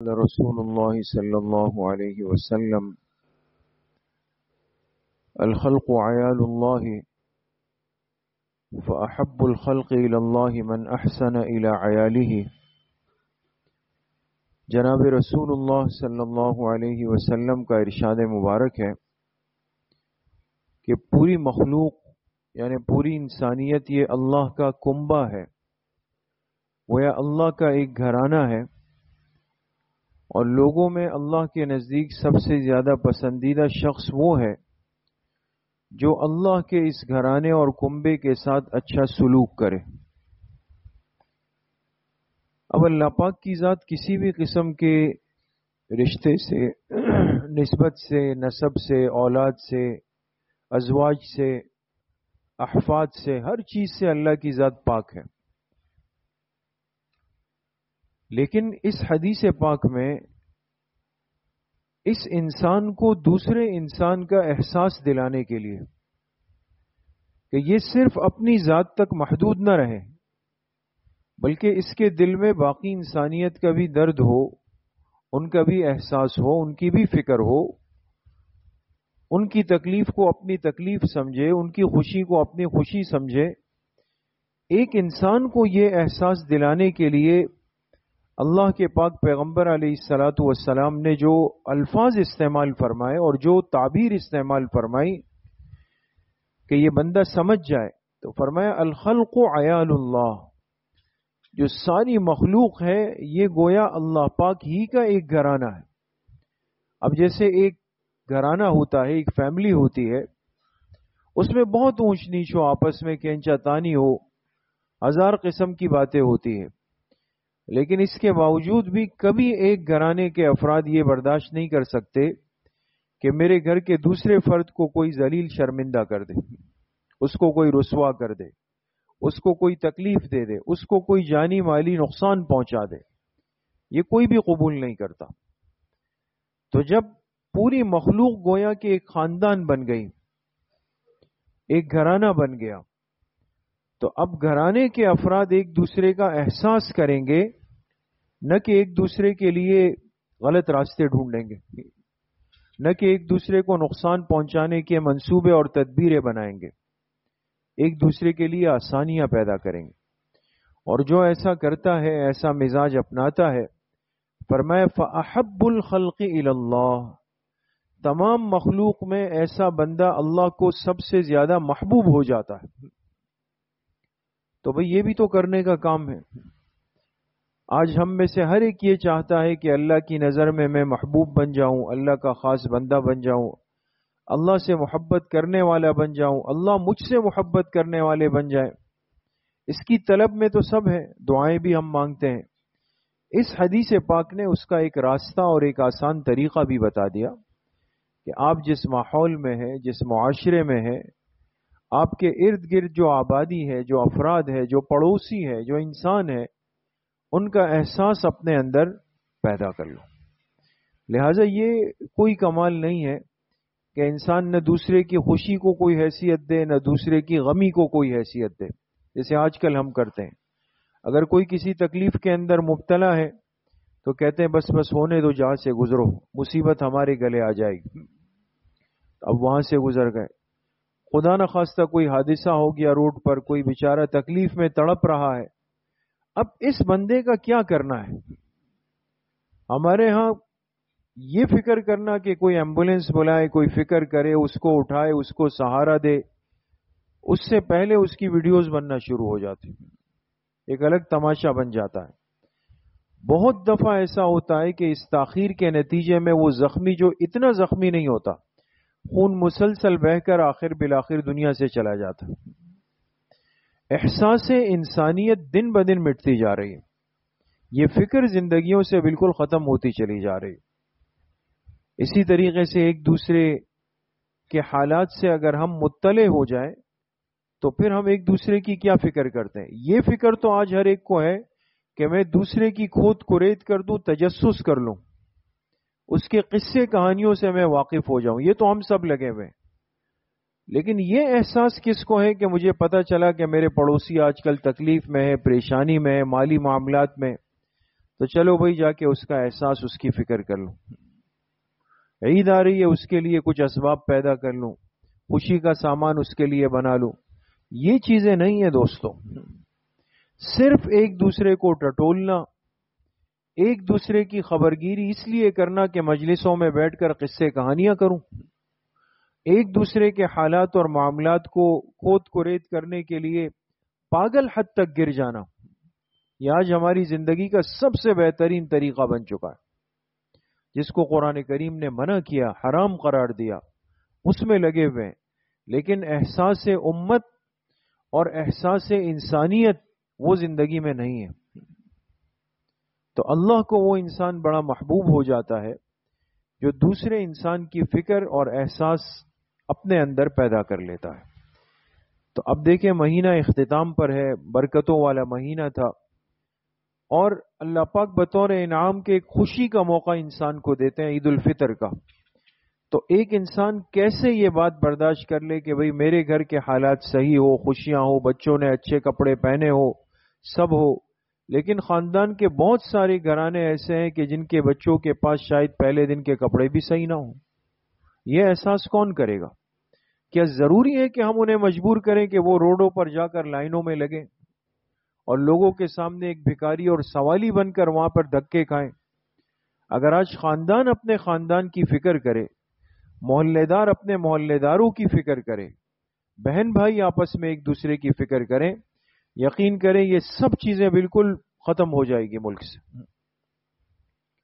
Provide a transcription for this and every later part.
رسول الله صلى الله عليه وسلم الخلق عيال الله فأحب الخلق إلى الله من أحسن إلى عياله. جناب رسول اللہ صلی اللہ علیہ وسلم کا ارشاد مبارک ہے کہ پوری مخلوق یعنی پوری انسانیت یہ اللہ کا کنبہ ہے، وہ یا اللہ کا ایک گھرانہ ہے، اور لوگوں میں اللہ کے نزدیک سب سے زیادہ پسندیدہ شخص وہ ہے جو اللہ کے اس گھرانے اور کنبے کے ساتھ اچھا سلوک کرے۔ اب اللہ پاک کی ذات کسی بھی قسم کے رشتے سے، نسبت سے، نسب سے، اولاد سے، ازواج سے، احفاد سے، ہر چیز سے اللہ کی ذات پاک ہے۔ لیکن اس حدیث پاک میں اس انسان کو دوسرے انسان کا احساس دلانے کے لیے کہ یہ صرف اپنی ذات تک محدود نہ رہے، بلکہ اس کے دل میں باقی انسانیت کا بھی درد ہو، ان کا بھی احساس ہو، ان کی بھی فکر ہو، ان کی تکلیف کو اپنی تکلیف سمجھے، ان کی خوشی کو اپنی خوشی سمجھے۔ ایک انسان کو یہ احساس دلانے کے لیے اللہ کے پاک پیغمبر علیہ الصلاۃ والسلام نے جو الفاظ استعمال فرمائے اور جو تعبیر استعمال فرمائی کہ یہ بندہ سمجھ جائے، تو فرمایا الخلق عیال اللہ، جو ساری مخلوق ہے یہ گویا اللہ پاک ہی کا ایک گھرانہ ہے۔ اب جیسے ایک گھرانہ ہوتا ہے، ایک فیملی ہوتی ہے، اس میں بہت اونچ نیچ ہو، آپس میں کینچا تانی ہو، ہزار قسم کی باتیں ہوتی ہیں، لیکن اس کے باوجود بھی کبھی ایک گھرانے کے افراد یہ برداشت نہیں کر سکتے کہ میرے گھر کے دوسرے فرد کو کوئی ذلیل شرمندہ کر دے، اس کو کوئی رسوا کر دے، اس کو کوئی تکلیف دے دے، اس کو کوئی جانی مالی نقصان پہنچا دے، یہ کوئی بھی قبول نہیں کرتا۔ تو جب پوری مخلوق گویا کہ ایک خاندان بن گئی، ایک گھرانہ بن گیا، تو اب گھرانے کے افراد ایک دوسرے کا احساس کریں گے، نہ کہ ایک دوسرے کے لیے غلط راستے ڈھونڈیں گے، نہ کہ ایک دوسرے کو نقصان پہنچانے کے منصوبے اور تدبیریں بنائیں گے، ایک دوسرے کے لیے آسانیاں پیدا کریں گے۔ اور جو ایسا کرتا ہے، ایسا مزاج اپناتا ہے، فرمایا فَأَحَبُّ الْخَلْقِ إِلَى اللَّهِ، تمام مخلوق میں ایسا بندہ اللہ کو سب سے زیادہ محبوب ہو جاتا ہے۔ تو بھئی یہ بھی تو کرنے کا کام ہے۔ آج ہم میں سے ہر ایک یہ چاہتا ہے کہ اللہ کی نظر میں میں محبوب بن جاؤں، اللہ کا خاص بندہ بن جاؤں، اللہ سے محبت کرنے والا بن جاؤں، اللہ مجھ سے محبت کرنے والے بن جائیں۔ اس کی طلب میں تو سب ہے، دعائیں بھی ہم مانگتے ہیں۔ اس حدیث پاک نے اس کا ایک راستہ اور ایک آسان طریقہ بھی بتا دیا کہ آپ جس ماحول میں ہیں، جس معاشرے میں ہیں، آپ کے ارد گرد جو آبادی ہے، جو افراد ہے، جو پڑوسی ہے، جو انسان ہے، ان کا احساس اپنے اندر پیدا کر لو۔ لہٰذا یہ کوئی کمال نہیں ہے کہ انسان نہ دوسرے کی خوشی کو کوئی حیثیت دے، نہ دوسرے کی غمی کو کوئی حیثیت دے، جیسے آج کل ہم کرتے ہیں۔ اگر کوئی کسی تکلیف کے اندر مبتلا ہے تو کہتے ہیں بس بس ہونے دو، جہاں سے گزرو، مصیبت ہمارے گلے آ جائے گی۔ اب وہاں سے گزر گئے، خدا نہ خواستہ کوئی حادثہ ہو گیا روڈ پر، کوئی بیچارہ تکلیف میں تڑپ رہا ہے، اب اس بندے کا کیا کرنا ہے؟ ہمارے ہاں یہ فکر کرنا کہ کوئی ایمبولینس بلائے، کوئی فکر کرے، اس کو اٹھائے، اس کو سہارا دے، اس سے پہلے اس کی ویڈیوز بننا شروع ہو جاتی، ایک الگ تماشا بن جاتا ہے۔ بہت دفعہ ایسا ہوتا ہے کہ اس تاخیر کے نتیجے میں وہ زخمی جو اتنا زخمی نہیں ہوتا، خون مسلسل بہہ کر آخر بالآخر دنیا سے چلا جاتا۔ احساس انسانیت دن بدن مٹتی جا رہی ہے، یہ فکر زندگیوں سے بالکل ختم ہوتی چلی جا رہی ہے۔ اسی طریقے سے ایک دوسرے کے حالات سے اگر ہم مطلع ہو جائیں تو پھر ہم ایک دوسرے کی کیا فکر کرتے ہیں؟ یہ فکر تو آج ہر ایک کو ہے کہ میں دوسرے کی کھود کریت کر دوں، تجسس کر لوں، اس کے قصے کہانیوں سے میں واقف ہو جاؤں، یہ تو ہم سب لگے ہوئے ہیں۔ لیکن یہ احساس کس کو ہے کہ مجھے پتا چلا کہ میرے پڑوسی آج کل تکلیف میں ہے، پریشانی میں ہے، مالی معاملات میں، تو چلو بھائی جا کے اس کا احساس، اس کی فکر کر لوں. عید آ رہی ہے، اس کے لیے کچھ اسباب پیدا کر لوں، خوشی کا سامان اس کے لیے بنا لوں. یہ چیزیں نہیں ہیں دوستو. صرف ایک دوسرے کو ٹٹولنا، ایک دوسرے کی خبرگیری اس لیے کرنا کہ مجلسوں میں بیٹھ کر قصے کہانیاں کروں، ایک دوسرے کے حالات اور معاملات کو کھود کوریت کرنے کے لیے پاگل حد تک گر جانا، یہ آج ہماری زندگی کا سب سے بہترین طریقہ بن چکا ہے. جس کو قرآن کریم نے منع کیا، حرام قرار دیا، اس میں لگے ہوئے ہیں. لیکن احساس امت اور احساس انسانیت وہ زندگی میں نہیں ہے. تو اللہ کو وہ انسان بڑا محبوب ہو جاتا ہے جو دوسرے انسان کی فکر اور احساس اپنے اندر پیدا کر لیتا ہے. تو اب دیکھیں، مہینہ اختتام پر ہے، برکتوں والا مہینہ تھا، اور اللہ پاک بطور انعام کے ایک خوشی کا موقع انسان کو دیتے ہیں، عید الفطر کا. تو ایک انسان کیسے یہ بات برداشت کر لے کہ بھئی میرے گھر کے حالات صحیح ہو، خوشیاں ہو، بچوں نے اچھے کپڑے پہنے ہو، سب ہو، لیکن خاندان کے بہت سارے گھرانے ایسے ہیں کہ جن کے بچوں کے پاس شاید پہلے دن کے کپڑے بھی صحیح نہ ہوں. یہ احساس کون کرے گا؟ کیا ضروری ہے کہ ہم انہیں مجبور کریں کہ وہ روڈوں پر جا کر لائنوں میں لگیں اور لوگوں کے سامنے ایک بھکاری اور سوالی بن کر وہاں پر دھکے کھائیں؟ اگر آج خاندان اپنے خاندان کی فکر کرے، محلے دار اپنے محلے داروں کی فکر کرے، بہن بھائی آپس میں ایک دوسرے کی فکر کریں، یقین کریں یہ سب چیزیں بالکل ختم ہو جائے گی ملک سے.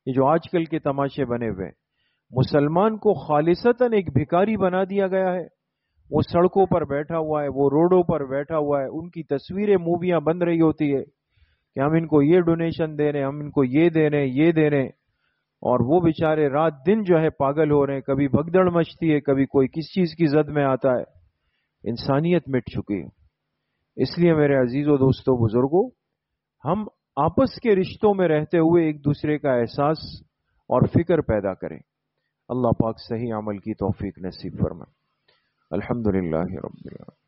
یہ جو آج کل کے تماشے بنے ہوئے، مسلمان کو خالصتاً ایک بھکاری بنا دیا گیا ہے. وہ سڑکوں پر بیٹھا ہوا ہے، وہ روڈوں پر بیٹھا ہوا ہے، ان کی تصویریں، موویاں بن رہی ہوتی ہے کہ ہم ان کو یہ ڈونیشن دے رہے ہیں، ہم ان کو یہ دے رہے ہیں، یہ دے رہے ہیں، اور وہ بیچارے رات دن جو ہے پاگل ہو رہے ہیں. کبھی بھگدڑ مچتی ہے، کبھی کوئی کس چیز کی زد میں آتا ہے. انسانیت مٹ چکی ہے. اس لیے میرے عزیزوں، دوستوں، بزرگوں، ہم آپس کے رشتوں میں رہتے ہوئے ایک دوسرے کا احساس اور فکر پیدا کریں. اللہ پاک صحیح عمل کی توفیق نصیب فرمائے. الحمدللہ رب العالمین.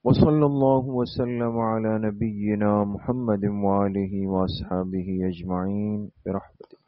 وصلی اللہ وسلم علی نبینا محمد وآلہ واصحابہ اجمعین برحمتہ.